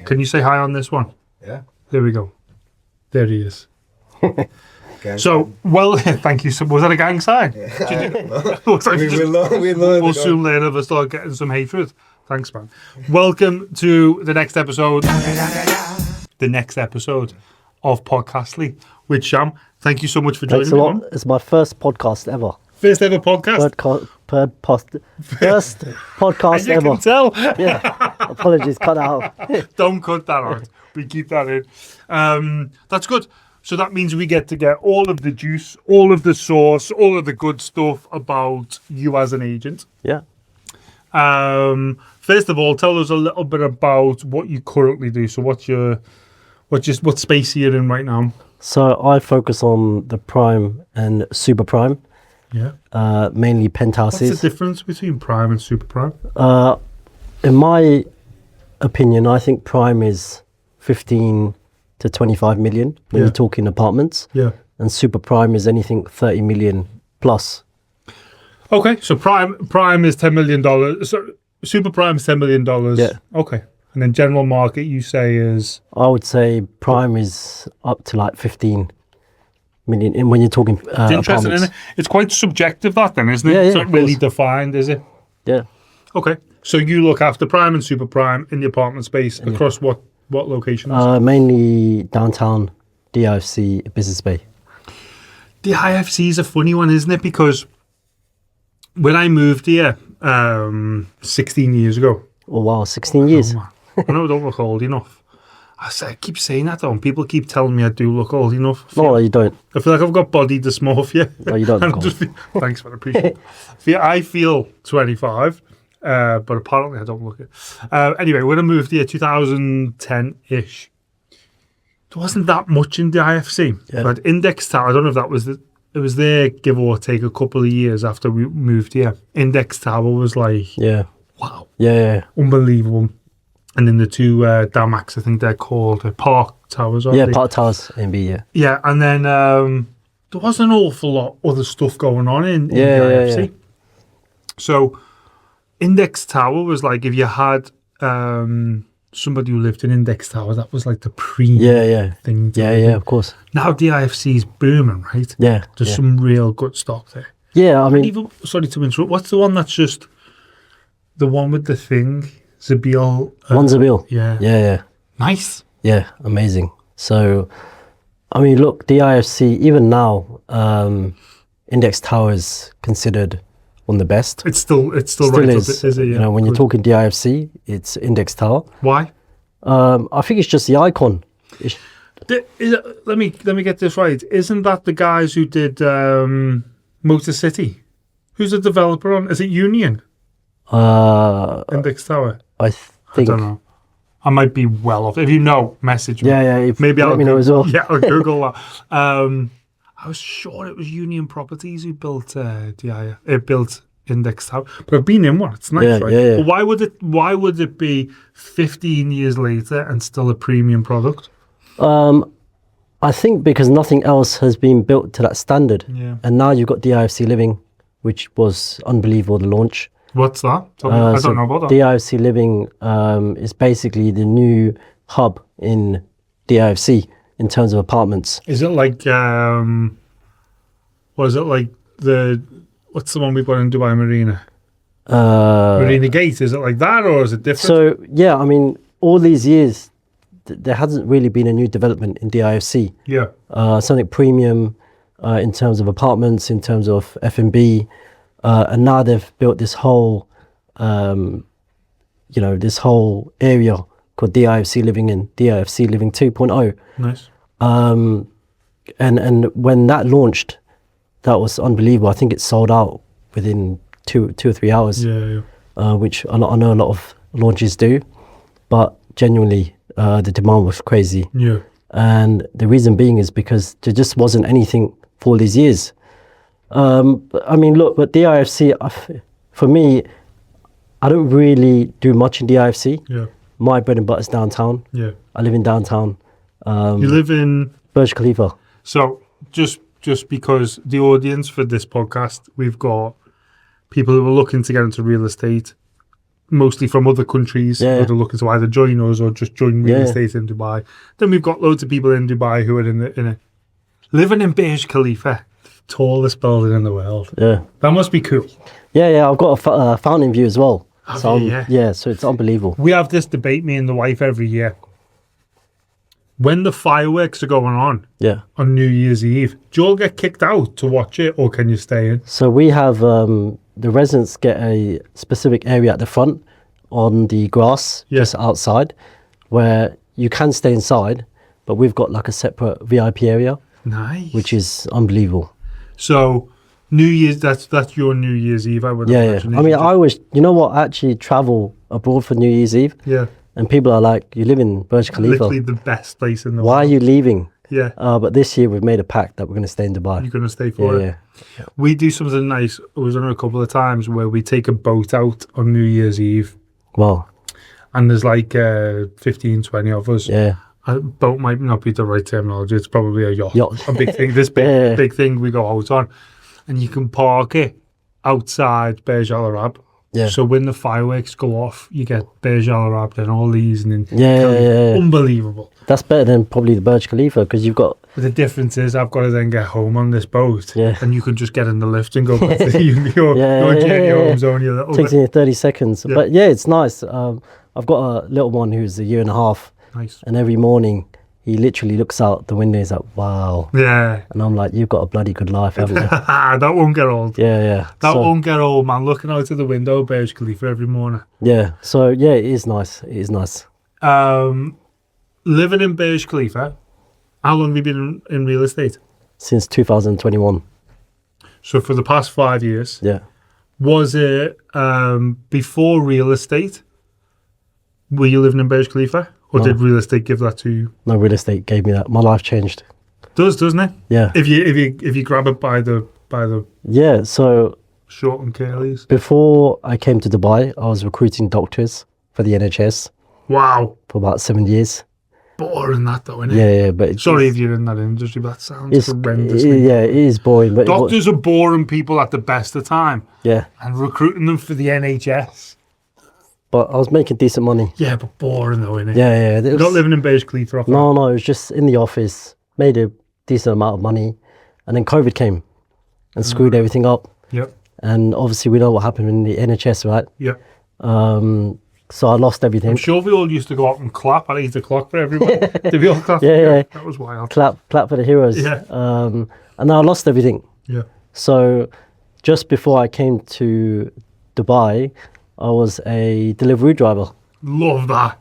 Can you say hi on this one? Yeah. There we go. There he is. Gang So, well, thank you. So, was that a gang sign? Yeah. We'll soon learn if I start getting some hatred. Thanks, man. Welcome to the next episode. The next episode of Podcastley with Shyam. Thank you so much for joining Thanks a me. lot. Man. It's my first podcast ever. First ever podcast. First podcast you ever. can tell. Yeah. Apologies, cut out. Don't cut that out. We keep that in. That's good. So that means we get to get all of the juice, all of the sauce, all of the good stuff about you as an agent. Yeah. First of all, tell us a little bit about what you currently do. So what space are you in right now? So I focus on the prime and super prime. Yeah. Mainly penthouses. What's the difference between prime and super prime? In my opinion, I think prime is 15 to 25 million when you're talking apartments. Yeah. And super prime is anything 30 million plus. Okay, so prime is $10 million. So super prime is $10 million. Yeah. Okay. And then general market, you say is? I would say prime is up to like 15 million. And when you're talking It's interesting, apartments. isn't it? It's quite subjective, that then, isn't it? Yeah, It's yeah, not really of defined, is it? Yeah. Okay. So you look after prime and super prime in the apartment space across what locations? Mainly downtown, DIFC, Business Bay. The IFC is a funny one, isn't it? Because when I moved here 16 years ago. Oh, wow, 16 years. I know I don't look old enough. I keep saying that though, and people keep telling me I do look old enough. No, you don't. I feel like I've got body dysmorphia. No, you don't look old. Thanks, man, I appreciate it. I feel 25, but apparently I don't look it. Anyway, when I moved here, 2010-ish, there wasn't that much in the IFC. Yeah. But Index Tower, I don't know if that was it was there, give or take, a couple of years after we moved here. Index Tower was like, Yeah. wow, Yeah. unbelievable. And then the two Damax, I think they're called Park Towers, aren't Yeah, they? Park Towers, NB, yeah. Yeah, and then there was an awful lot other stuff going on in the IFC. Yeah. So Index Tower was like, if you had somebody who lived in Index Tower, that was like the premium thing. Yeah, of course. Now the IFC is booming, right? Yeah. There's some real good stock there. Yeah, I mean... Even, sorry to interrupt, what's the one that's just the one with the thing? Zabil. One Zabil. Yeah. Nice. Yeah, amazing. So, I mean, look, the IFC, even now, Index Tower is considered one of the best. It's still right is. up, is it? Yeah. You know, when you're talking DIFC, it's Index Tower. Why? I think it's just the icon. Let me get this right. Isn't that the guys who did Motor City? Who's the developer on? Is it Union? Index Tower? I think. I don't know. I might be well off. If you know, message me. Yeah. Maybe let me know as well. Yeah, I'll Google that. I was sure it was Union Properties who built built Index Tower, but I've been in one. It's nice, right? Yeah. But why would it be 15 years later and still a premium product? I think because nothing else has been built to that standard. Yeah. And now you've got DIFC Living, which was unbelievable, the launch. What's that? I don't know about that. DIFC Living is basically the new hub in DIFC in terms of apartments. Is it like, what's the one we've got in Dubai Marina? Marina Gate, is it like that or is it different? So, yeah, I mean, all these years, there hasn't really been a new development in DIFC. Yeah. Something premium in terms of apartments, in terms of F&B. And now they've built this whole, this whole area called DIFC Living and DIFC Living 2.0. Nice. And when that launched, that was unbelievable. I think it sold out within two or 3 hours. Yeah. Which I know a lot of launches do, but genuinely the demand was crazy. Yeah. And the reason being is because there just wasn't anything for all these years. I mean, look, but DIFC, for me, I don't really do much in DIFC. Yeah. My bread and butter is downtown. Yeah. I live in downtown. You live in Burj Khalifa. So just because the audience for this podcast, we've got people who are looking to get into real estate mostly from other countries Yeah. that are looking to either join us or just join real Yeah. estate in Dubai. Then we've got loads of people in Dubai who are living in Burj Khalifa, tallest building in the world. Yeah. That must be cool. Yeah. I've got a fountain view as well. Have So you? yeah. So it's unbelievable. We have this debate, me and the wife, every year. When the fireworks are going Yeah. on New Year's Eve, do you all get kicked out to watch it, or can you stay in? So we have the residents get a specific area at the front on the grass, Yeah. just outside, where you can stay inside, but we've got like a separate VIP area, Nice. which is unbelievable. So New Year's, that's your New Year's Eve, I would Yeah. imagine. I mean, I always, you know what, I actually travel abroad for New Year's Eve, Yeah. and people are like, you live in Burj Khalifa. Literally the best place in the Why are world. you leaving? Yeah. But this year we've made a pact that we're going to stay in Dubai. You're going to stay for Yeah, it. yeah. We do something nice. I was on a couple of times where we take a boat out on New Year's Eve, Well, and there's like 15, 20 of us. yeah. A boat might not be the right terminology. It's probably a yacht. Yacht. A big thing. This Yeah. big thing we go out on. And you can park it outside Burj Al Arab. Yeah. So when the fireworks go off, you get Burj Al Arab and all these. And then Yeah. Unbelievable. That's better than probably the Burj Khalifa because you've got, But the difference is I've got to then get home on this boat. Yeah. And you can just get in the lift and go back to your Yeah. journey home's only a little takes bit. you 30 seconds. Yeah. But yeah, it's nice. I've got a little one who's a year and a half, Nice. and every morning he literally looks out the window. He's like, wow. Yeah. And I'm like, you've got a bloody good life, haven't you? That won't get old. Yeah. That So, won't get old, man. Looking out of the window, Burj Khalifa every morning. yeah. So yeah, it is nice. It is nice. Living in Burj Khalifa, how long have you been in real estate? Since 2021. So for the past 5 years. Yeah. Was it before real estate? Were you living in Burj Khalifa? Or No. did real estate give that to you? No, real estate gave me that. My life changed. Doesn't it? Yeah. If you grab it by the Yeah. So short and curlies. before I came to Dubai, I was recruiting doctors for the NHS Wow. for about 7 years. Boring that though, innit? Yeah. But it's, Sorry if you're in that industry, but that sounds it's, horrendous. yeah, it is boring. But Doctors are boring people at the best of time, yeah. and recruiting them for the NHS. But I was making decent money. Yeah, but boring though, innit? Yeah. It You're was- not living in Burj Khalifa. off No, it was just in the office, made a decent amount of money, and then COVID came and screwed everything up. that. Yep. And obviously, we know what happened in the NHS, right? Yep. So I lost everything. I'm sure we all used to go out and clap at 8 o'clock for everyone. Did we all clap? Yeah. That was wild. Clap for the heroes. Yeah. And now I lost everything. Yeah. So just before I came to Dubai, I was a Deliveroo driver, Love that.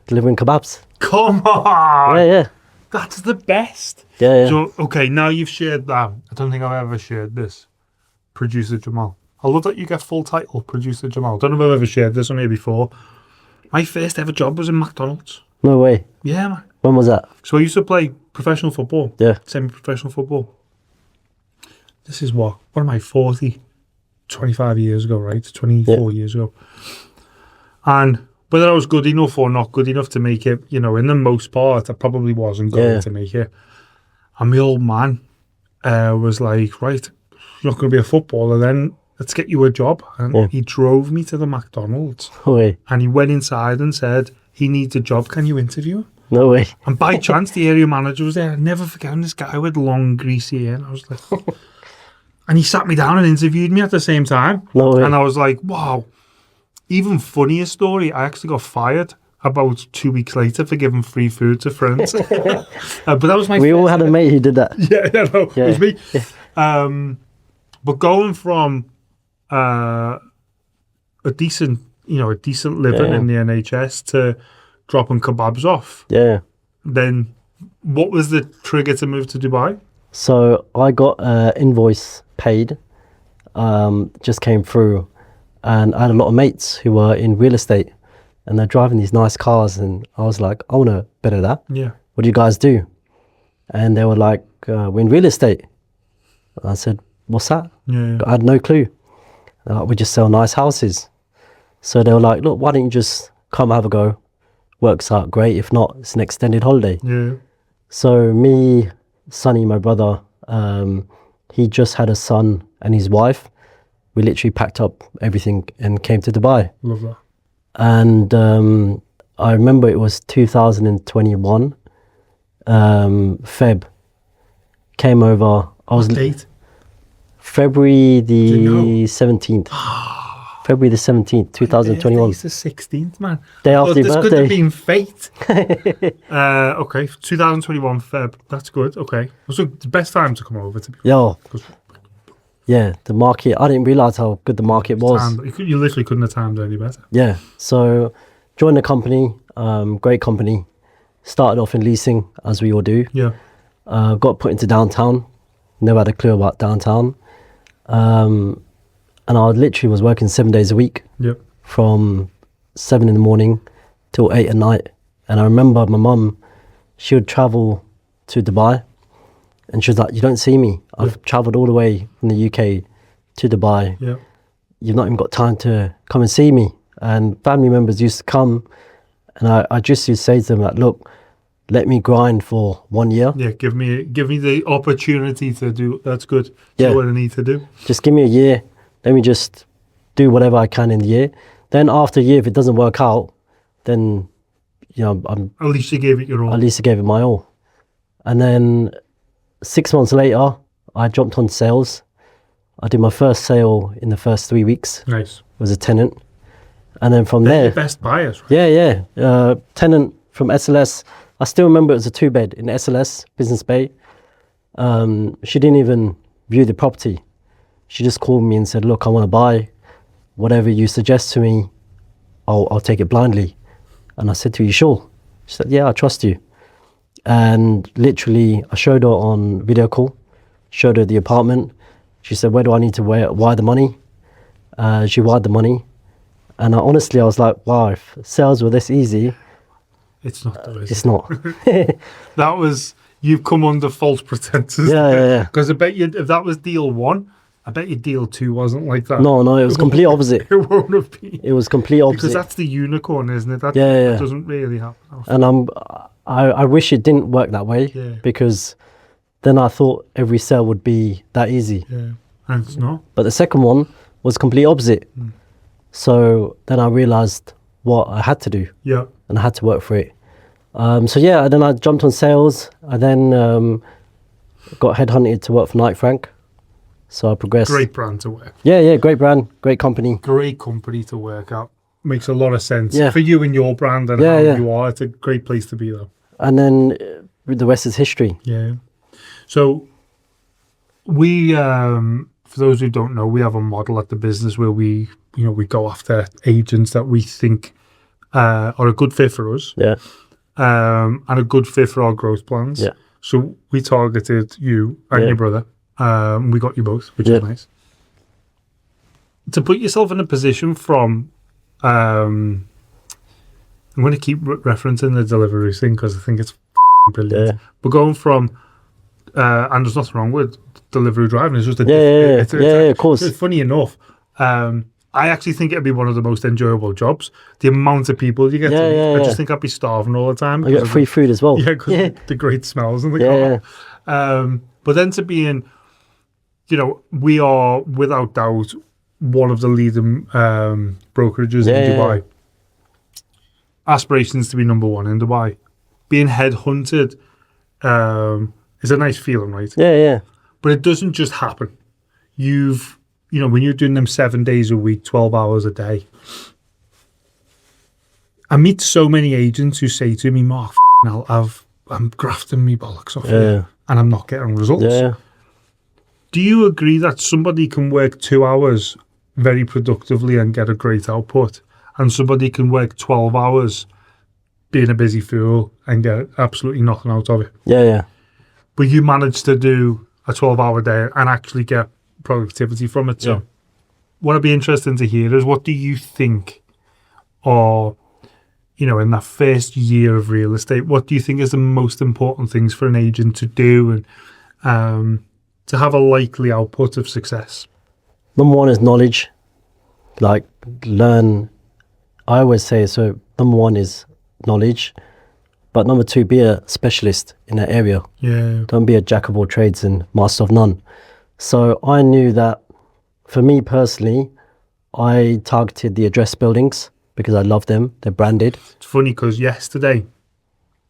delivering kebabs. Come on. Yeah. That's the best. Yeah. So, okay, now you've shared that. I don't think I've ever shared this. Producer Jamal. I love that you get full title, Producer Jamal. Don't know if I've ever shared this on here before. My first ever job was in McDonald's. No way. Yeah, man. When was that? So I used to play professional football. Yeah. Semi-professional football. This is what am I, 40? 25 years ago, right? 24 years ago. And whether I was good enough or not good enough to make it, in the most part, I probably wasn't going to make it. And my old man was like, right, you're not going to be a footballer then. Let's get you a job. And he drove me to the McDonald's. No way. And he went inside and said, he needs a job. Can you interview him? No way. And by chance, the area manager was there. I'd never forgotten this guy with long, greasy hair. And I was like, and he sat me down and interviewed me at the same time. No way. And I was like, wow. Even funnier story, I actually got fired about 2 weeks later for giving free food to friends. But that was my We all first- had a mate who did that. it was me. But going from a decent living in the NHS to dropping kebabs off, Yeah. then what was the trigger to move to Dubai? So I got an invoice paid, just came through, and I had a lot of mates who were in real estate, and they're driving these nice cars, and I was like, I want a bit of that. Yeah. What do you guys do? And they were like, we're in real estate. I said, what's that? Yeah. I had no clue. They're like, we just sell nice houses. So they were like, look, why don't you just come have a go? Works out great. If not, it's an extended holiday. Yeah. So me, Sonny, my brother, he just had a son and his wife. We literally packed up everything and came to Dubai. Love that. And I remember it was 2021, Feb. Came over. I was What date? February Do you know? the 17th. February the 17th, 2021. It's the 16th, man. Day after your this could birthday. have been fate. Okay, 2021 Feb. That's good. Okay. So the best time to come over to be Yo, because yeah, the market. I didn't realize how good the market was. you literally couldn't have timed any better. Yeah. So joined the company, great company. Started off in leasing, as we all do. Yeah. Got put into downtown. Never had a clue about downtown. And I literally was working 7 days a week Yep. from 7 in the morning till 8 at night. And I remember my mum, she would travel to Dubai and she was like, you don't see me. I've travelled all the way from the UK to Dubai. Yeah. You've not even got time to come and see me. And family members used to come and I just used to say to them like, look, let me grind for 1 year. Yeah. Give me the opportunity to do. That's good. Yeah. Do what I need to do. Just give me a year. Let me just do whatever I can in the year. Then after a year, if it doesn't work out, then, you know, At least you gave it your all. at least I gave it my all. And then 6 months later, I jumped on sales. I did my first sale in the first 3 weeks. Nice. It was a tenant. And then from They're there, the best buyers, right? yeah. Tenant from SLS. I still remember it was a 2-bed in SLS, Business Bay. She didn't even view the property. She just called me and said, look, I want to buy. Whatever you suggest to me, I'll take it blindly. And I said to her, you sure? She said, yeah, I trust you. And literally, I showed her on video call, showed her the apartment. She said, where do I need to wire the money? She wired the money. And honestly, I was like, wow, if sales were this easy, It's not though, is it's it? not. That was, you've come under false pretenses. Yeah. Because I bet you, if that was deal one, I bet you deal two wasn't like that. No, it was complete opposite. It won't have been. It was complete opposite. Because that's the unicorn, isn't it? That, Yeah. that doesn't really happen often. And I wish it didn't work that way Yeah. because then I thought every sale would be that easy. Yeah. And it's not. But the second one was complete opposite. So then I realized what I had to do Yeah. and I had to work for it. So yeah, then I jumped on sales. I then got headhunted to work for Knight Frank. So I progressed. Great brand to work. Yeah, great brand, great company. Great company to work at. Makes a lot of sense. Yeah. For you and your brand and Yeah, how yeah. you are, it's a great place to be though. And then the rest is history. Yeah. So we, for those who don't know, we have a model at the business where we go after agents that we think are a good fit for us, Yeah, and a good fit for our growth plans. Yeah. So we targeted you and Yeah. your brother. We got you both, which Yeah. is nice. To put yourself in a position from, I'm going to keep referencing the Deliveroo thing because I think it's brilliant. Yeah. But going from, and there's nothing wrong with Deliveroo driving. It's just a Yeah, of course. It's funny enough. I actually think it'd be one of the most enjoyable jobs. The amount of people you get to meet. I just think I'd be starving all the time. I get free food as well. Yeah, because the great smells in the Yeah, car. But then to be in, we are without doubt one of the leading brokerages in Dubai. Aspirations to be number one in Dubai. Being headhunted is a nice feeling, right? Yeah. But it doesn't just happen. When you're doing them 7 days a week, 12 hours a day. I meet so many agents who say to me, Mark, I'm grafting me bollocks off here and I'm not getting results. Yeah. Do you agree that somebody can work 2 hours very productively and get a great output, and somebody can work 12 hours being a busy fool and get absolutely nothing out of it? Yeah. But you managed to do a 12-hour day and actually get productivity from it. So what would be interesting to hear is, what do you think are, in that first year of real estate, what do you think is the most important things for an agent to do and to have a likely output of success? Number one is knowledge. Like, learn. I always say, so number one is knowledge. But number two, be a specialist in that area. Yeah. Don't be a jack of all trades and master of none. So I knew that for me personally, I targeted the address buildings. because I love them. They're branded. It's funny because yesterday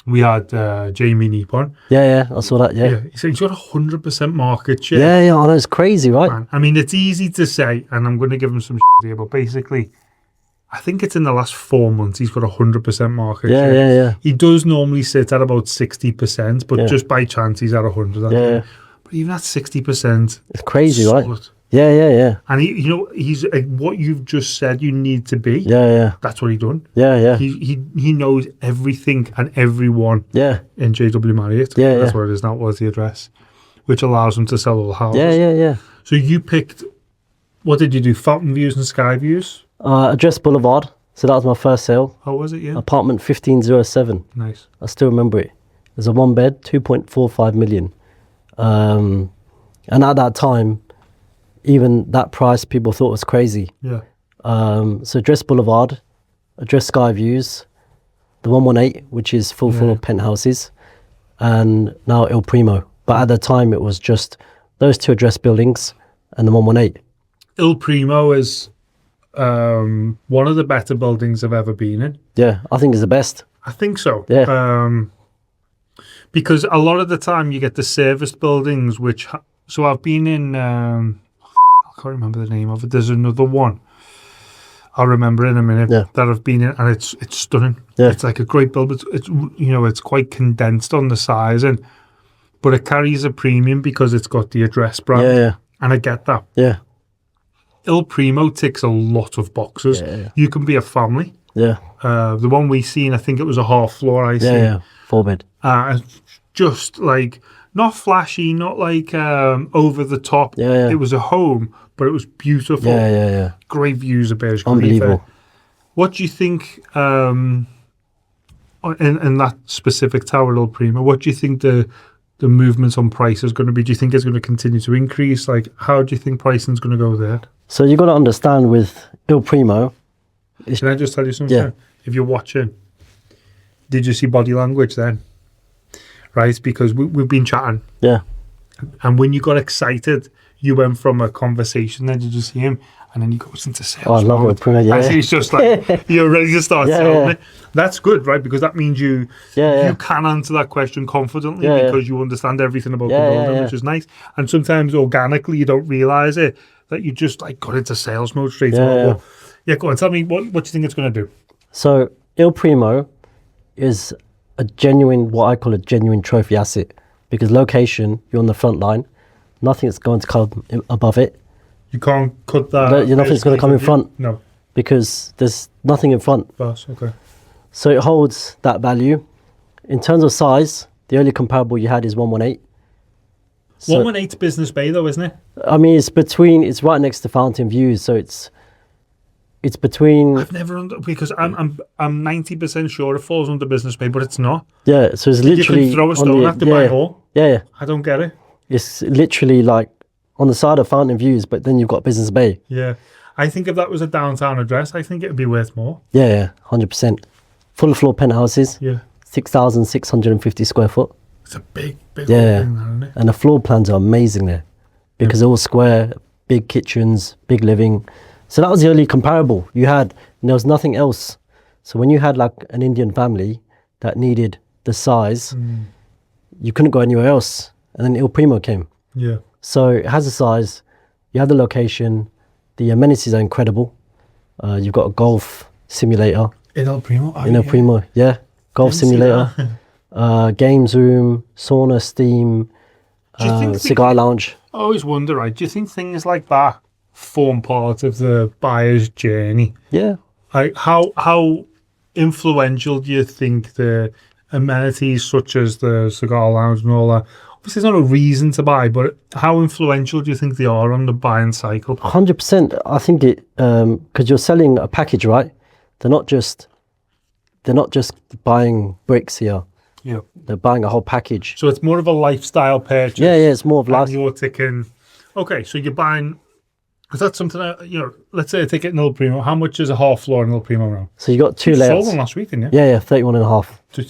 we had Jamie Neep on. Yeah, I saw that. Yeah, He said he's got 100% market share. yeah. I know, it's crazy, right? Man, I mean, it's easy to say, and I'm going to give him some here, but basically, I think it's in the last 4 months he's got 100% market share. Yeah. He does normally sit at about 60%, but just by chance he's at 100. Yeah. But even at 60%, It's crazy, right? solid. Yeah. And he's what you've just said you need to be. Yeah. That's what he done. Yeah. He knows everything and everyone Yeah. in JW Marriott. Yeah, That's yeah. what it is. That was the address, which allows him to sell all the houses. Yeah. So you picked. What did you do? Fountain Views and Sky Views. Address Boulevard. So that was my first sale. How was it? Yeah. Apartment 1507. Nice. I still remember it. There's a 1 bed, 2.45 million. And at that time, even that price people thought was crazy. Yeah. So Address Boulevard, Address Sky Views, the 118, which is full of penthouses, and now Il Primo. But at the time, it was just those 2 address buildings and the 118. Il Primo is one of the better buildings I've ever been in. Yeah, I think it's the best. I think so. Yeah. Because a lot of the time you get the serviced buildings, which so I've been in. I can't remember the name of it. There's another one. I'll remember in a minute that I've been in, and it's stunning. Yeah. It's like a great build. It's quite condensed on the size, but it carries a premium because it's got the address brand. Yeah. And I get that. Yeah. Il Primo ticks a lot of boxes. Yeah. You can be a family. Yeah. The one we seen, I think it was a half floor. Yeah. 4 bed. Just like not flashy, not like over the top. Yeah. It was a home, but it was beautiful. Yeah. Great views of Burj Khalifa. Unbelievable. What do you think in that specific tower, Il Primo? What do you think the movements on price is going to be? Do you think it's going to continue to increase? Like, how do you think pricing is going to go there? So you got to understand with Il Primo. Can I just tell you something? Yeah. If you're watching, did you see body language then? Right, because we've been chatting. Yeah. And when you got excited, you went from a conversation, then did you see him? And then he goes into sales. Oh, I love Il Primo. Yeah. I see it's just like, you're ready to start selling it. That's good, right? Because that means you can answer that question confidently because you understand everything about the building, which is nice. And sometimes organically, you don't realise it, that you just like got into sales mode straight away. Well, go on. Tell me, what do you think it's going to do? So Il Primo is a genuine, what I call a genuine trophy asset, because location, you're on the front line, nothing's going to come above it. You can't cut that. Nothing's going to come in front. No. Because there's nothing in front. Okay. So it holds that value. In terms of size, the only comparable you had is 118. So, 118's Business Bay though, isn't it? I mean, it's right next to Fountain Views, so it's between. I've never because I'm 90% sure it falls under Business Bay, but it's not. Yeah, so it's literally. You can throw a stone at the by hall. Yeah. I don't get it. It's literally like on the side of Fountain Views, but then you've got Business Bay. Yeah. I think if that was a downtown address, I think it would be worth more. Yeah, 100%. Full floor penthouses. Yeah. 6,650 square foot. It's a big thing, isn't it? And the floor plans are amazing there because they're all square, big kitchens, big living. So that was the only comparable you had. And there was nothing else. So when you had like an Indian family that needed the size, you couldn't go anywhere else. And then Il Primo came. Yeah. So it has the size, you have the location, the amenities are incredible. You've got a golf simulator. In Il Primo? In Il Primo, yeah. Golf simulator, games room, sauna, steam, cigar lounge. I always wonder, right, do you think things like that form part of the buyer's journey? Yeah. Like how influential do you think the amenities such as the cigar lounge and all that, obviously there's not a reason to buy, but how influential do you think they are on the buying cycle? 100%. I think it, because you're selling a package, right? They're not just buying bricks here. Yeah. They're buying a whole package. So it's more of a lifestyle purchase. Yeah, it's more of life. life. You're ticking. Okay, so you're buying. Is that something? Let's say a ticket in Il Primo. How much is a half floor in Il Primo now? So you got 2 you layouts. Sold one last week, didn't you? Yeah, 31 and a half. So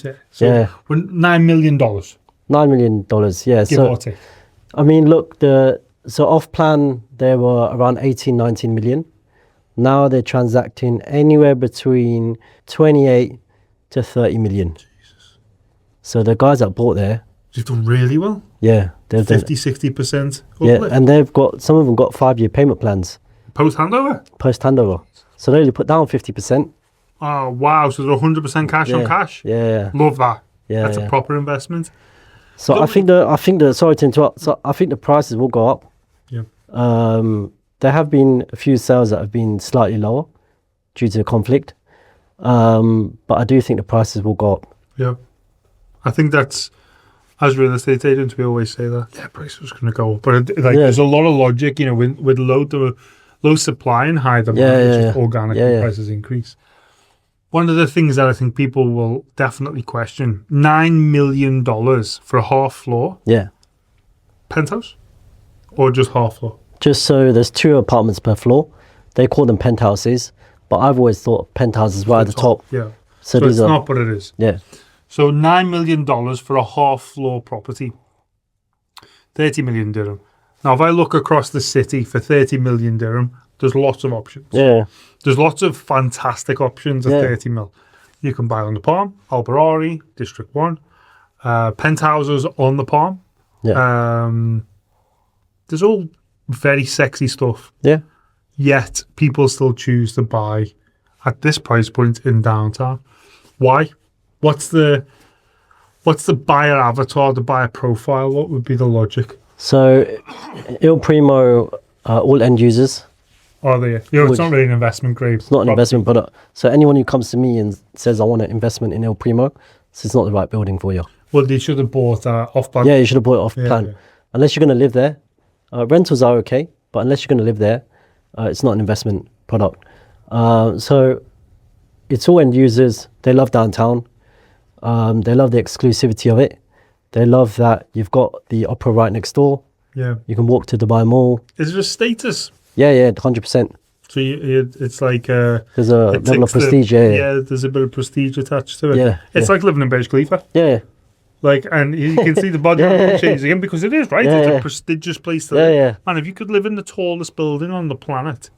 yeah. We're $9 million. $9 million. Yeah. Give or take. I mean, look, so off plan there were around 18, 19 million. Now they're transacting anywhere between 28 to 30 million. Jesus. So the guys that bought there, They've done really well. yeah, they've done, 50-60% yeah, uplift. and they've got, some of them got 5-year payment plans Post handover. post handover. So they only put down 50%. Oh wow! So they're 100% cash on cash. Yeah, Love that. yeah, That's yeah. a proper investment. So I think the sorry to interrupt. So I think the prices will go up. Yeah. There have been a few sales that have been slightly lower due to the conflict, but I do think the prices will go up. Yeah. I think that's, as real estate agents, we always say that. Yeah, prices going to go up, but there's a lot of logic, with low supply and high demand, just organically prices increase. One of the things that I think people will definitely question: $9 million for a half floor Yeah. penthouse, or just half floor. Just so there's 2 apartments per floor. They call them penthouses, but I've always thought penthouses right at the top. Yeah. So So these it's are not, but it is. yeah. So $9 million for a half floor property, 30 million dirham. Now, if I look across the city for 30 million dirham, there's lots of options. Yeah. There's lots of fantastic options at 30 mil. You can buy on the Palm, Al Barari, District 1, penthouses on the Palm. Yeah. There's all very sexy stuff. Yeah. Yet people still choose to buy at this price point in downtown. Why? What's the buyer avatar, the buyer profile? What would be the logic? So Il Primo, all end users. Are they? It's not really an investment grade. It's not an investment product. So anyone who comes to me and says I want an investment in Il Primo, it's not the right building for you. Well, they should have bought off plan. Yeah, you should have bought it off plan. Yeah. Unless you're going to live there. Rentals are okay, but unless you're going to live there, it's not an investment product. So it's all end users. They love downtown. They love the exclusivity of it. They love that you've got the opera right next door. Yeah. You can walk to Dubai Mall. Is there a status? Yeah, 100%. So it's like There's a level of prestige. Yeah, there's a bit of prestige attached to it. Yeah, It's like living in Burj Khalifa. Yeah. Like, and you can see the body change again because it is, right? Yeah, It's yeah. a prestigious place to live. Yeah. Man, if you could live in the tallest building on the planet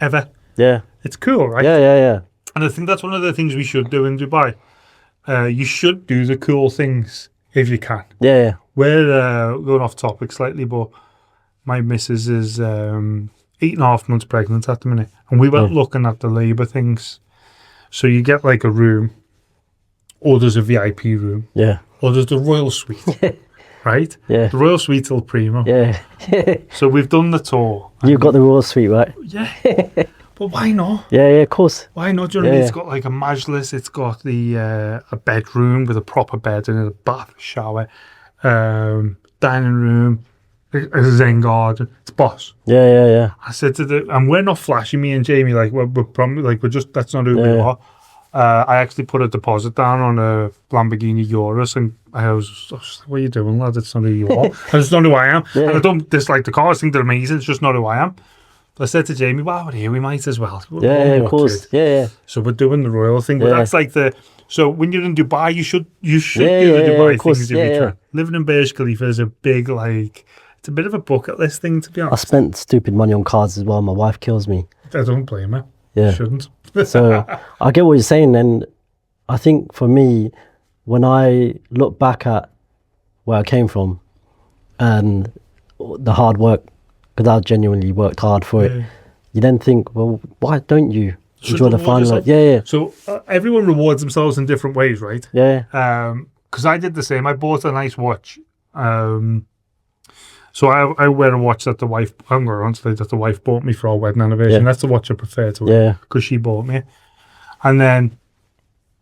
ever, Yeah. it's cool, right? Yeah. And I think that's one of the things we should do in Dubai. You should do the cool things if you can. Yeah. We're going off topic slightly, but my missus is 8.5 months pregnant at the minute. And we went looking at the labour things. So you get like a room, or there's a VIP room, Yeah. or there's the Royal Suite, right? Yeah. The Royal Suite Il Primo. Yeah. So we've done the tour. You've got the Royal Suite, right? Yeah. But why not? Yeah, of course. Why not? Do you know what I mean? It's got like a majlis, it's got the a bedroom with a proper bed and a bath, shower, dining room, a Zen garden. It's boss. Yeah. I said and we're not flashy, me and Jamie, like we're probably like that's not who we are. I actually put a deposit down on a Lamborghini Urus, and I was like, what are you doing, lad? It's not who you are. And it's not who I am. And I don't dislike the cars, I think they're amazing, it's just not who I am. I said to Jamie, well, we're here, we might as well. Yeah, of course. Kid. Yeah. So we're doing the royal thing, but that's like so when you're in Dubai, you should do the of Dubai course. things if you can. Living in Burj Khalifa is a big, it's a bit of a bucket list thing, to be I honest. spent stupid money on cars as well. My wife kills me. I don't blame her. Yeah. Shouldn't. So I get what you're saying, and I think for me, when I look back at where I came from and the hard work, because I genuinely worked hard for it, you then think, well, why don't you enjoy the fun life? Yeah. So everyone rewards themselves in different ways, right? Yeah. Because I did the same. I bought a nice watch. So I wear a watch that the wife, I'm going to say that the wife bought me for our wedding anniversary. Yeah. That's the watch I prefer to wear because she bought me. And then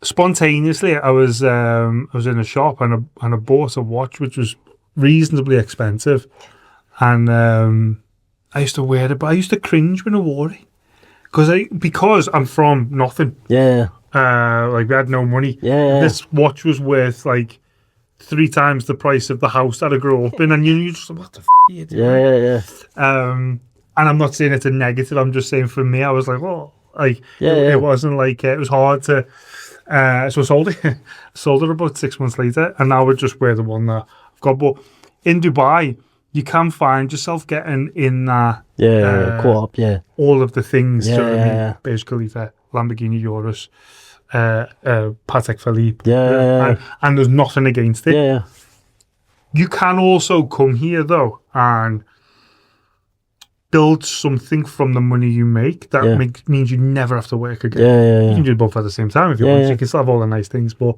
spontaneously, I was in a shop and I bought a watch which was reasonably expensive, and I used to wear it, but I used to cringe when I wore it because I'm from nothing. Yeah. Like we had no money. Yeah. This watch was worth like 3 times the price of the house that I grew up in, and you just what the are you doing? Yeah. And I'm not saying it's a negative. I'm just saying for me, I was like, oh, like it wasn't like it was hard to. So I sold it. Sold it about 6 months later, and now I just wear the one that I've got. But in Dubai, you can find yourself getting in that. Caught up. Yeah, All of the things. Yeah, do you know what I mean? yeah. Burj Khalifa, Lamborghini Urus, Patek Philippe. Yeah. And there's nothing against it. yeah. You can also come here though and build something from the money you make that Yeah. means you never have to work again. You Yeah. can do both at the same time if you Yeah, want. yeah. You can still have all the nice things, but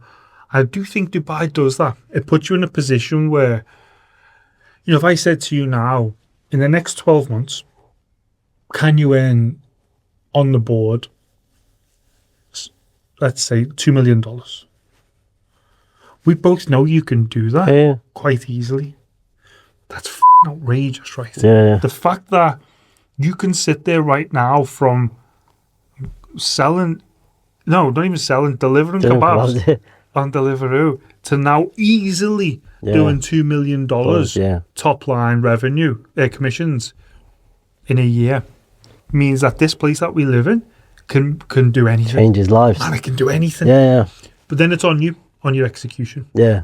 I do think Dubai does that. It puts you in a position where, you know, if I said to you now, in the next 12 months, can you earn on the board, let's say, $2 million? We both know you can do that Yeah. quite easily. That's outrageous, right? Yeah. The fact that you can sit there right now from selling, no, not even selling, delivering kebabs Yeah. on Deliveroo to now easily Yeah. doing $2 million Yeah. top line revenue, commissions in a year means that this place that we live in can do anything. Changes lives. Man, it can do anything. Yeah. But then it's on you, on your execution. Yeah.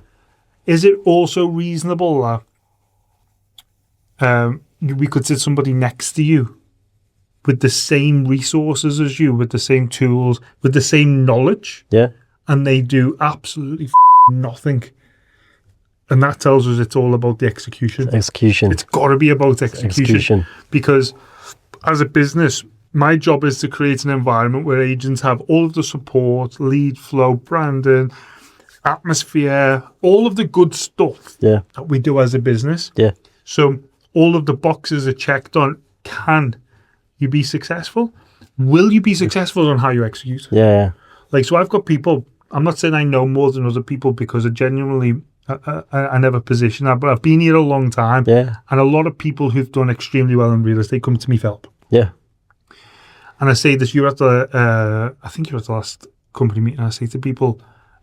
Is it also reasonable that we could sit somebody next to you with the same resources as you, with the same tools, with the same knowledge, Yeah. and they do absolutely nothing? And that tells us it's all about the execution. Execution. It's got to be about execution. Because as a business, my job is to create an environment where agents have all of the support, lead flow, branding, atmosphere, all of the good stuff Yeah. that we do as a business. Yeah. So all of the boxes are checked on. Can you be successful? Will you be successful on how you execute? Yeah. Like, so I've got people, I'm not saying I know more than other people because I genuinely, I never position that, but I've been here a long time. Yeah. And a lot of people who've done extremely well in real estate come to me for help. Yeah. And I say this, you're at the, I think you're at the last company meeting, I say to people,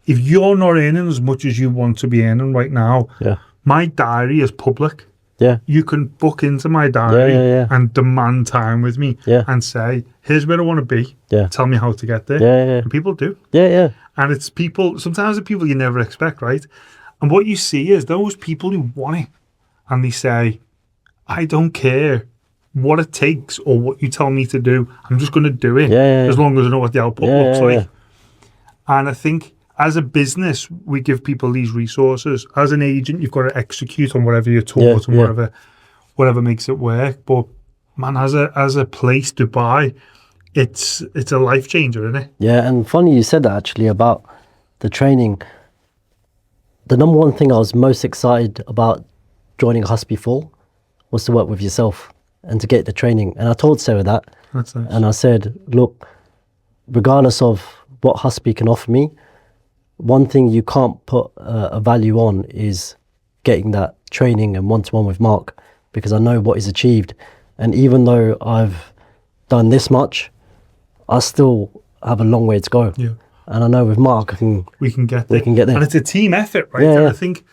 if you're not earning as much as you want to be earning right now, Yeah. my diary is public. Yeah. You can book into my diary Yeah. and demand time with me and say, here's where I want to be. Yeah. Tell me how to get there. Yeah. And people do. Yeah. And it's people, sometimes the people you never expect, right? And what you see is those people who want it and they say, I don't care what it takes or what you tell me to do. I'm just going to do it as long as I know what the output looks like. And I think as a business, we give people these resources. As an agent, you've got to execute on whatever you're taught and whatever makes it work. But man, as a place to buy, it's a life changer, isn't it? Yeah, and funny you said that actually about the training. The number one thing I was most excited about joining Husby for was to work with yourself and to get the training. And I told Sarah that. That's nice. And I said, look, regardless of what Husby can offer me, one thing you can't put a value on is getting that training and one-to-one with Mark, because I know what he's achieved. And even though I've done this much, I still have a long way to go. Yeah. And I know with Mark, we can get there. And it's a team effort, right? Yeah. And I think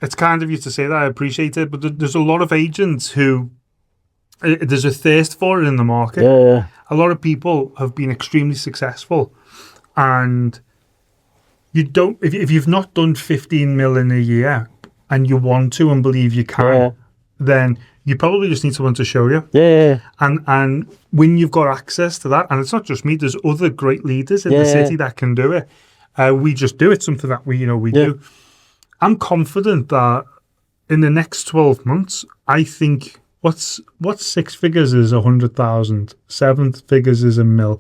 it's kind of you to say that. I appreciate it. But there's a lot of agents who, there's a thirst for it in the market. Yeah. A lot of people have been extremely successful. And you don't, if you've not done 15 mil in a year and you want to and believe you can, then you probably just need someone to show you. Yeah. And when you've got access to that, and it's not just me, there's other great leaders in the city that can do it. We just do it, something that we do. I'm confident that in the next 12 months, I think what's 6 figures is 100,000, 7 figures is $1 million.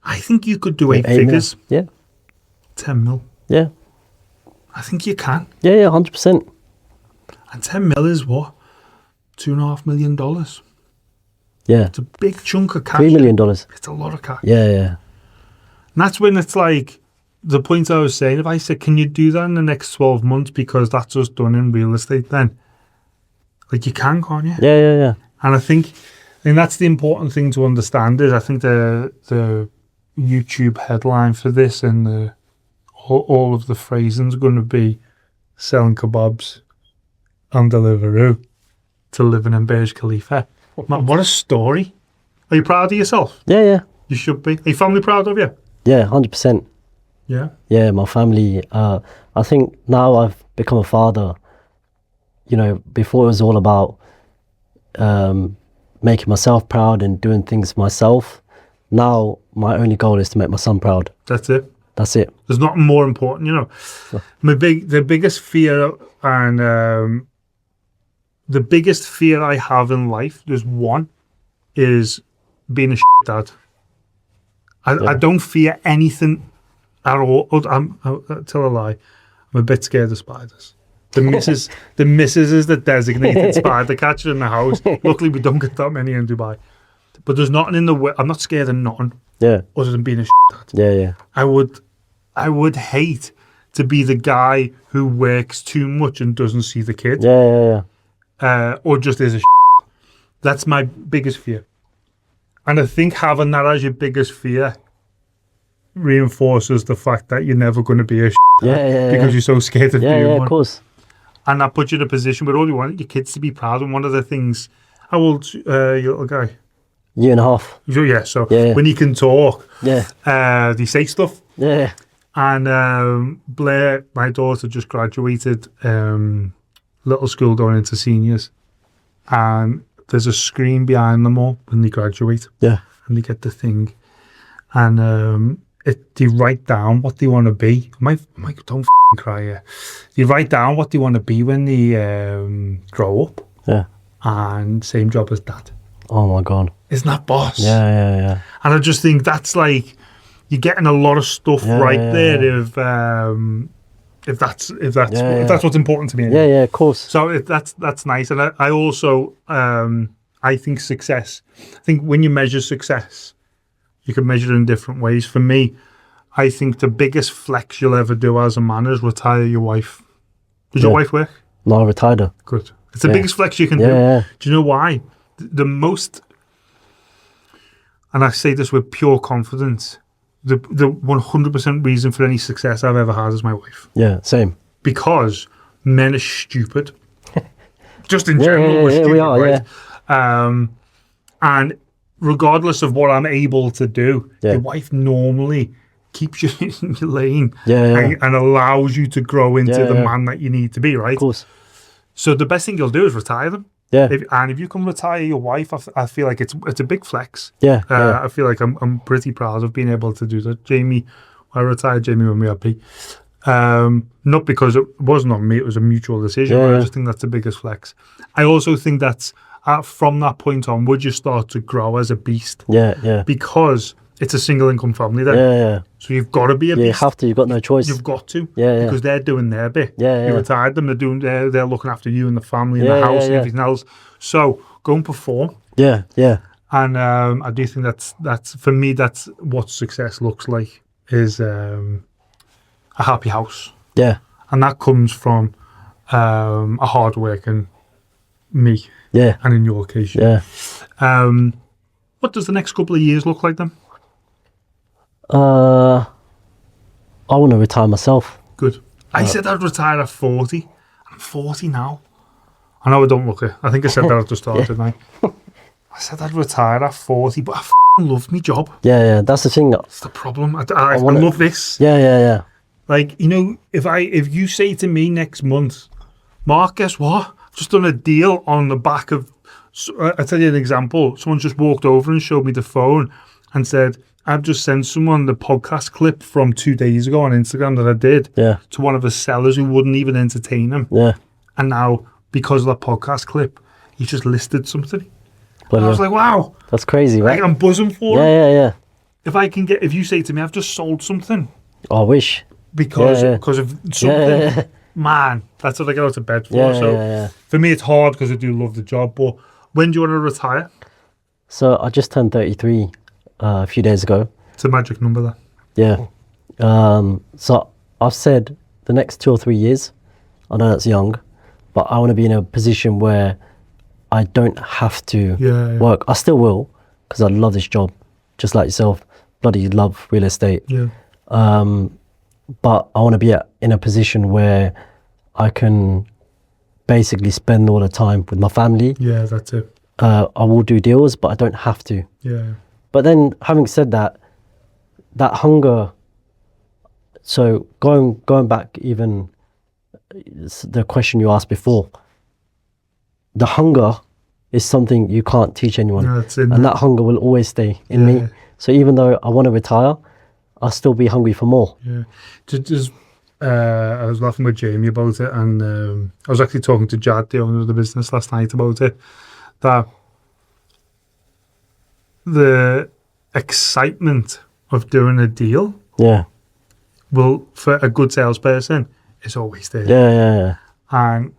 I think you could do 8 figures. Mil. Yeah. 10 mil. Yeah. I think you can. Yeah, 100%. And 10 mil is what? $2.5 million. Yeah. It's a big chunk of cash. $3 million. It's a lot of cash. Yeah. And that's when it's like, the point I was saying, if I said, can you do that in the next 12 months because that's us done in real estate then? Like you can, can't you? Yeah. And I think that's the important thing to understand is I think the YouTube headline for this and all of the phrasing is going to be selling kebabs on Deliveroo to living in Burj Khalifa. Man, what a story. Are you proud of yourself? Yeah. You should be. Are your family proud of you? Yeah, 100%. Yeah? Yeah, my family. I think now I've become a father. you know, before it was all about making myself proud and doing things myself. Now my only goal is to make my son proud. That's it. That's it. There's nothing more important, you know. The biggest fear and the biggest fear I have in life, there's one, is being a shit dad. I don't fear anything at all. I'll tell a lie. I'm a bit scared of spiders. The missus is the designated spider catcher in the house. Luckily, we don't get that many in Dubai. But there's nothing in the way. I'm not scared of nothing. Yeah. Other than being a shit dad. Yeah, yeah. I would hate to be the guy who works too much and doesn't see the kid. Yeah, yeah. Or just is a That's my biggest fear. And I think having that as your biggest fear reinforces the fact that you're never going to be a because you're so scared of being one. Yeah, of course. And that puts you in a position where all you want your kids to be proud. And one of the things, how old's your little guy? Year and a half. So when he can talk, they say stuff. Yeah. And Blair, my daughter, just graduated little school going into seniors. And there's a screen behind them all when they graduate. Yeah. And they get the thing. And they write down what they want to be. Mike, don't f***ing cry here. They write down what they want to be when they grow up. Yeah. And same job as dad. Oh my God. Isn't that boss? Yeah. And I just think that's like, you're getting a lot of stuff there if that's what's important to me. Anyway. Yeah, of course. So that's nice. And I also I think success. I think when you measure success, you can measure it in different ways. For me, I think the biggest flex you'll ever do as a man is retire your wife. Does your wife work? No, I retired her. Good. It's the biggest flex you can do. Yeah. Do you know why? The most, and I say this with pure confidence, the 100% reason for any success I've ever had is my wife. Yeah, same. Because men are stupid. Just in general, we're stupid, we are, right? And regardless of what I'm able to do, your wife normally keeps you in your lane and allows you to grow into the man that you need to be, right? Of course. So the best thing you'll do is retire them. Yeah. If you can retire your wife, I feel like it's a big flex. Yeah. I feel like I'm pretty proud of being able to do that. Jamie, I retired Jamie when we were happy. Not because it wasn't on me, it was a mutual decision, but I just think that's the biggest flex. I also think that's from that point on, would you start to grow as a beast? Yeah. Because it's a single income family then. Yeah. So you've got to be a beast. You have to, you've got no choice. You've got to. Yeah. Because they're doing their bit. Yeah. You retired them, they're looking after you and the family and the house and everything else. So go and perform. Yeah. And I do think that's for me, that's what success looks like, is a happy house. Yeah. And that comes from a hard working me. Yeah. And in your case, yeah. What does the next couple of years look like then? I want to retire myself. Good. I said I'd retire at 40. I'm 40 now. I know I don't look it. I think I said that at the start, didn't I? I said I'd retire at 40, but I love my job. Yeah. That's the thing. That's the problem. I love this. Yeah. Like, you know, if you say to me next month, Mark, guess what? I've just done a deal on the back of, I'll tell you an example. Someone just walked over and showed me the phone and said, I've just sent someone the podcast clip from 2 days ago on Instagram that I did to one of the sellers who wouldn't even entertain him. Yeah. And now, because of that podcast clip, he just listed something. And I was like, wow. That's crazy, right? Like, I'm buzzing for him. Yeah. If you say to me, I've just sold something. I wish. Because of something. Man, that's what I get out of bed for. For me, it's hard because I do love the job. But when do you want to retire? So I just turned 33 a few days ago. It's a magic number there. Yeah. So I've said the next 2 or 3 years. I know that's young, but I want to be in a position where I don't have to work. I still will, because I love this job, just like yourself. Bloody love real estate. Yeah. But I want to be in a position where I can basically spend all the time with my family. Yeah, that's it. I will do deals, but I don't have to. Yeah. But then, having said that, that hunger. So going back, even the question you asked before, the hunger is something you can't teach anyone. Yeah, it's in and that hunger will always stay in me. So even though I want to retire, I'll still be hungry for more. Yeah. I was laughing with Jamie about it, and I was actually talking to Jad, the owner of the business, last night about it, that the excitement of doing a deal will, for a good salesperson, is always there. Yeah. And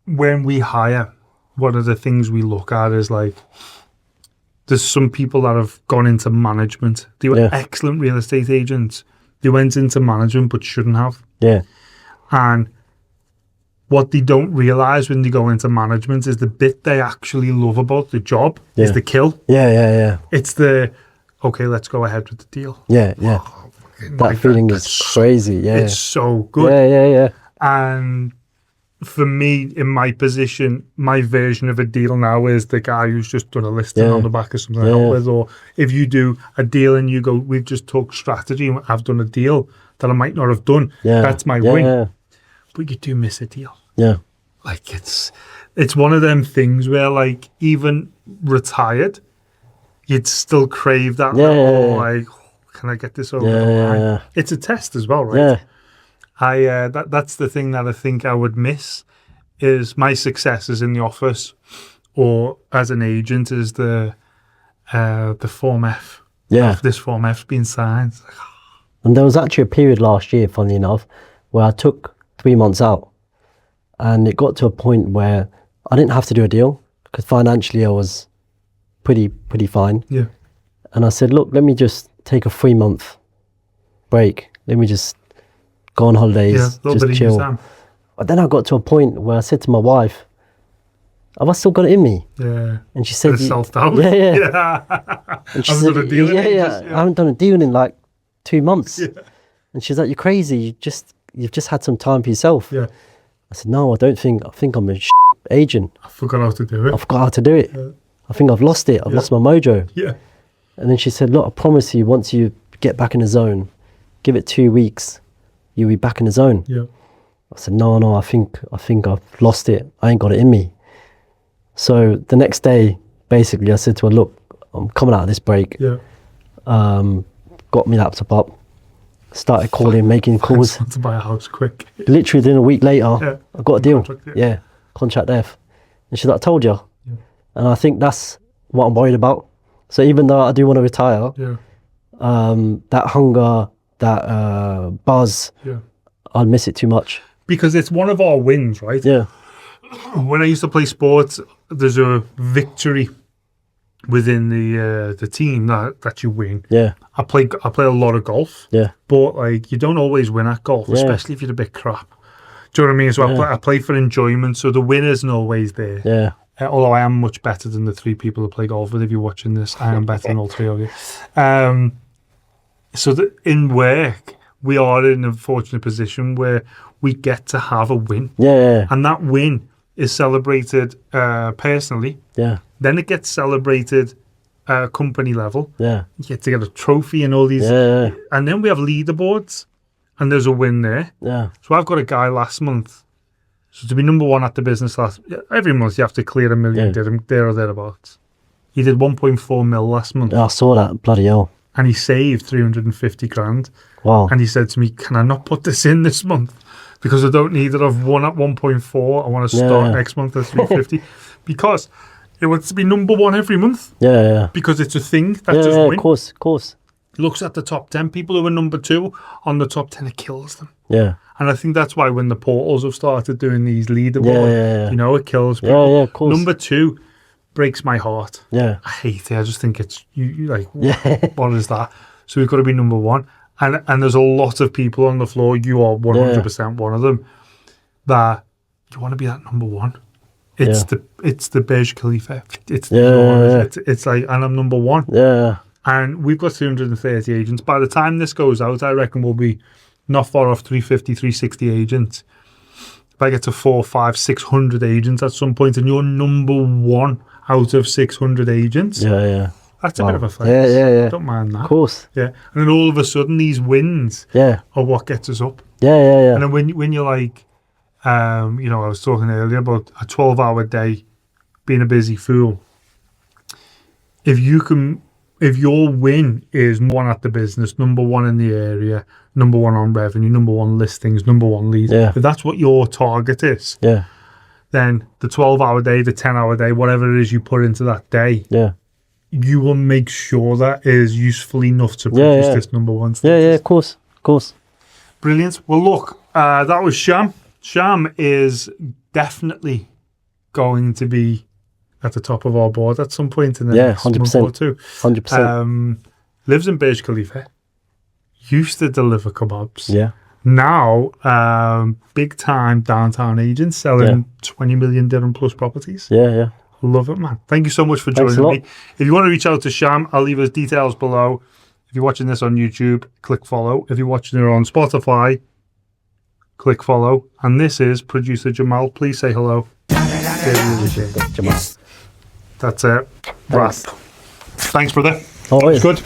when we hire, one of the things we look at is like, there's some people that have gone into management. They were excellent real estate agents. They went into management but shouldn't have. Yeah. And what they don't realise when they go into management is the bit they actually love about the job is the kill. Yeah. It's the, okay, let's go ahead with the deal. Yeah. Oh, that feeling is crazy. Yeah. It's so good. Yeah. And for me, in my position, my version of a deal now is the guy who's just done a listing on the back of something I help with. Or if you do a deal and you go, we've just talked strategy and I've done a deal that I might not have done. That's my win. Yeah. But you do miss a deal. Yeah. Like it's one of them things where like even retired, you'd still crave that little, like, can I get this over the line? Yeah. It's a test as well, right? Yeah. That's the thing that I think I would miss is my successes in the office or as an agent is the Form F. Yeah. This Form F's been signed. And there was actually a period last year, funnily enough, where I took 3 months out, and it got to a point where I didn't have to do a deal because financially I was pretty fine. Yeah. And I said, look, let me just take a 3-month break. Let me just go on holidays, just chill. But then I got to a point where I said to my wife, have I still got it in me? Yeah. And she said, self-doubt. Yeah. And she said, I haven't done a deal in like 2 months. Yeah. And she's like, you're crazy. You've just had some time for yourself. Yeah. I said, no, I think I'm a agent. I forgot how to do it. I forgot how to do it. Yeah. I think I've lost it. I've lost my mojo. Yeah. And then she said, look, I promise you, once you get back in the zone, give it 2 weeks, you'll be back in the zone. Yeah. I said, no, I think I've lost it. I ain't got it in me. So the next day, basically, I said to her, look, I'm coming out of this break. Yeah. Got my laptop up, started calling, making calls. I want to buy a house quick. Literally, then a week later, I got a deal. Contract F. And she's like, I told you. Yeah. And I think that's what I'm worried about. So even though I do want to retire, that hunger, that buzz, I'll miss it too much. Because it's one of our wins, right? Yeah. When I used to play sports, there's a victory within the team that you win. Yeah. I play a lot of golf. Yeah. But like you don't always win at golf, especially if you're a bit crap. Do you know what I mean? So I play for enjoyment. So the win isn't always there. Yeah. Although I am much better than the 3 people who play golf with. If you're watching this, I am better than all 3 of you. So that in work, we are in a fortunate position where we get to have a win. Yeah. And that win is celebrated personally. Yeah. Then it gets celebrated company level. Yeah. You get to get a trophy and all these. Yeah. And then we have leaderboards and there's a win there. Yeah. So I've got a guy last month. So to be number 1 at the business every month you have to clear $1 million dirham, there or thereabouts. He did 1.4 mil last month. I saw that, bloody hell. And he saved 350 grand. Wow. And he said to me, can I not put this in this month? Because I don't need it. I've won at 1.4. I want to start next month at 350. Because it wants to be number 1 every month. Yeah. Because it's a thing that just win. Of course. Looks at the top 10. People who are number 2 on the top 10, it kills them. Yeah. And I think that's why when the portals have started doing these leaderboards, you know, it kills people. Yeah, of course. Number 2 breaks my heart. Yeah. I hate it. I just think it's, you like, what is that? So we've got to be number 1. And there's a lot of people on the floor, you are 100% one of them, that you want to be that number 1. It's the Burj Khalifa. It's like, and I'm number 1. Yeah. And we've got 230 agents. By the time this goes out, I reckon we'll be not far off 350, 360 agents. If I get to 400, 500, 600 agents at some point, and you're number 1 out of 600 agents. Yeah. That's a bit of a flex. Yeah. Don't mind that. Of course. Yeah. And then all of a sudden, these wins are what gets us up. Yeah. And then when you're like, I was talking earlier about a 12-hour day being a busy fool, if your win is number one at the business, number one in the area, number one on revenue, number one listings, number one leads, Yeah. if that's what your target is, Yeah. then the 12-hour day, the 10-hour day, whatever it is you put into that day, Yeah. you will make sure that is useful enough to Yeah, produce yeah. this number one Yeah, status. yeah, of course. Brilliant. Well, look, that was Shyam. Shyam is definitely going to be at the top of our board at some point in the next month 100%. or two. 100%. Lives in Burj Khalifa. Used to deliver kebabs. Yeah. Now, big time downtown agent selling 20 million dirham plus properties. Yeah. Love it, man. Thank you so much for Thanks a joining lot. me. If you want to reach out to Shyam, I'll leave his details below. If you're watching this on YouTube, click follow. If you're watching it on Spotify, click follow. And this is producer Jamal. Please say hello. Jamal. That's it. Wrap. Thanks, brother. Always. Good.